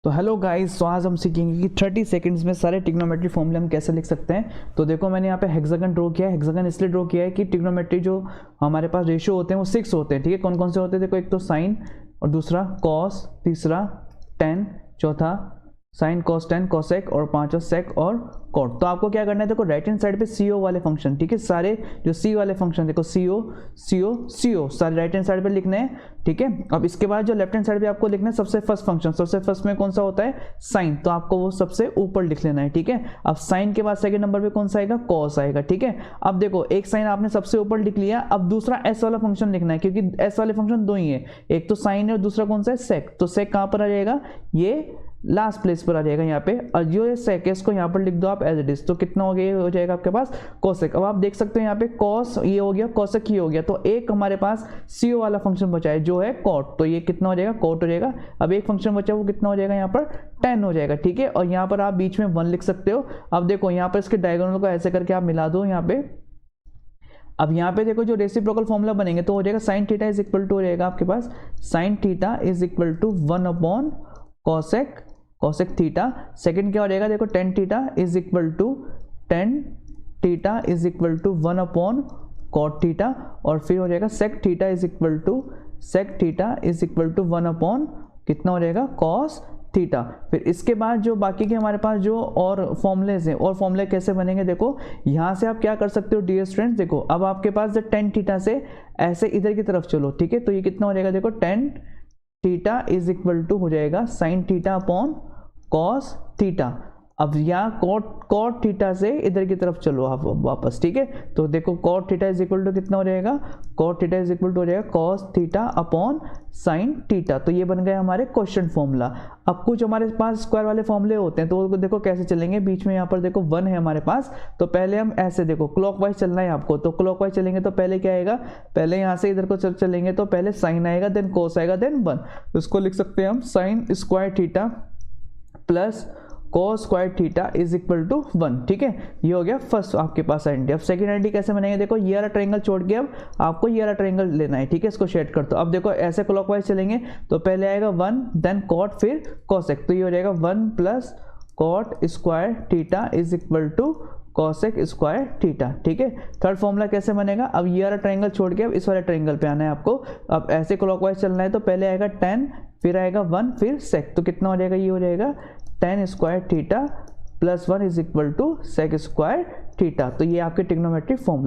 तो hello guys, तो आज हम सीखेंगे कि 30 सेकंड्स में सारे ट्रिग्नोमेट्री फॉर्मूले हम कैसे लिख सकते हैं। तो देखो, मैंने यहाँ पे हेक्सागन ड्रॉ किया है। हेक्सागन इसलिए ड्रॉ किया है कि ट्रिग्नोमेट्री जो हमारे पास रेशियो होते हैं वो 6 होते हैं। ठीक है, कौन कौन से होते हैं? देखो, एक तो साइन, और दूसरा कॉस, तीसरा टेन, चौथा साइन कॉस टेन कॉसेक, और पांचवा सेक और कॉट। तो आपको क्या करना है, देखो राइट हैंड साइड पे सीओ वाले फंक्शन, ठीक है, सारे जो सी वाले फंक्शन, देखो सीओ सीओ सीओ सारे राइट हैंड साइड पे लिखने हैं। ठीक है, अब इसके बाद जो लेफ्ट हैंड साइड पे आपको लिखना है सबसे फर्स्ट फंक्शन, सबसे फर्स्ट में कौन सा होता है? साइन, तो आपको वो सबसे ऊपर लिख लेना है। ठीक है, अब साइन के बाद सेकंड नंबर पे कौन सा आएगा? कॉस आएगा। ठीक है, अब देखो एक साइन आपने सबसे ऊपर लिख लिया, अब दूसरा एस वाला फंक्शन लिखना है, क्योंकि एस वाले फंक्शन दो ही है, एक तो साइन है और दूसरा कौन सा है? सेक। तो सेक कहां पर आ जाएगा? ये लास्ट प्लेस पर आ जाएगा यहाँ पे, और जो सेक है इसको यहाँ पर लिख दो आप एज इट इज। तो कितना हो गया? हो जाएगा आपके पास कोसेक। अब आप देख सकते हो यहाँ पे कॉस ये हो गया, कोसेक ये हो गया, तो एक हमारे पास सीओ वाला फंक्शन बचा है जो है कॉट, तो ये कितना हो जाएगा? कॉट हो जाएगा। अब एक फंक्शन बचा, वो कितना हो जाएगा? यहाँ पर 10 हो जाएगा। ठीक है, और यहाँ पर आप बीच में 1 लिख सकते हो। अब देखो यहाँ पर इसके डायगोनल को ऐसे करके आप मिला दो यहाँ पे। अब यहाँ पे देखो जो रेसिप्रोकल फॉर्मूला बनेंगे तो हो जाएगा sine theta is equal to हो जाएगा आपके पास sine theta is equal to 1 upon cosec cosec theta. Second क्या हो जाएगा? देखो tan theta is equal to tan theta is equal to 1 upon cot theta, और फिर हो जाएगा sec theta is equal to sec theta is equal to 1 upon कितना हो जाएगा? Cos theta. फिर इसके बाद जो बाकी के हमारे पास जो और फॉर्मूलेज हैं, और फॉर्मूले कैसे बनेंगे, देखो यहाँ से आप क्या कर सकते हो डियर स्टूडेंट्स। देखो अब आपके पास जो टेन थीटा से ऐसे इधर की तरफ चलो, ठीक है, तो ये कितना हो जाएगा? देखो tan theta is equal to हो जाएगा sine theta upon cos theta. अब यहाँ कॉट थीटा से इधर की तरफ चलो आप वापस, ठीक है, तो देखो cot theta is equal to कितना हो जाएगा? Cot theta is equal to हो जाएगा cos theta upon sine theta. तो ये बन गए हमारे क्वेश्चन फॉर्मूला। अब कुछ हमारे पास स्क्वायर वाले फॉर्मूले होते हैं, तो देखो कैसे चलेंगे। बीच में यहाँ पर देखो 1 है हमारे पास, तो पहले हम ऐसे देखो क्लॉकवाइज चलना है आपको, तो क्लॉकवाइज चलेंगे तो पहले क्या आएगा? पहले यहाँ से इधर को चलेंगे तो पहले साइन आएगा, देन कोस आएगा, देन 1। उसको लिख सकते हैं हम sine square theta plus cos square theta is equal to 1। ठीक है, ये हो गया फर्स्ट आपके पास आइडेंटिटी। अब सेकंड आइडेंटिटी कैसे बनेंगे? देखो ये वाला ट्रायंगल छोड़ के अब आपको ये वाला ट्रायंगल लेना है। ठीक है, इसको शेड कर दो। अब देखो ऐसे क्लॉकवाइज चलेंगे तो पहले आएगा 1, देन कॉट, फिर कोसेक, तो ये हो जाएगा 1 plus cot square theta is equal to cosec square theta. ठीक है, थर्ड फॉर्मूला कैसे बनेगा? अब ये वाला ट्रायंगल छोड़ के अब इस वाले ट्रायंगल पे आना है आपको। अब ऐसे क्लॉकवाइज चलना है तो पहले आएगा 10, फिर आएगा 1, फिर सेक, तो कितना हो जाएगा? ये हो जाएगा tan square theta plus 1 is equal to sec square theta. तो ये आपके ट्रिग्नोमेट्रिक फॉर्मूला।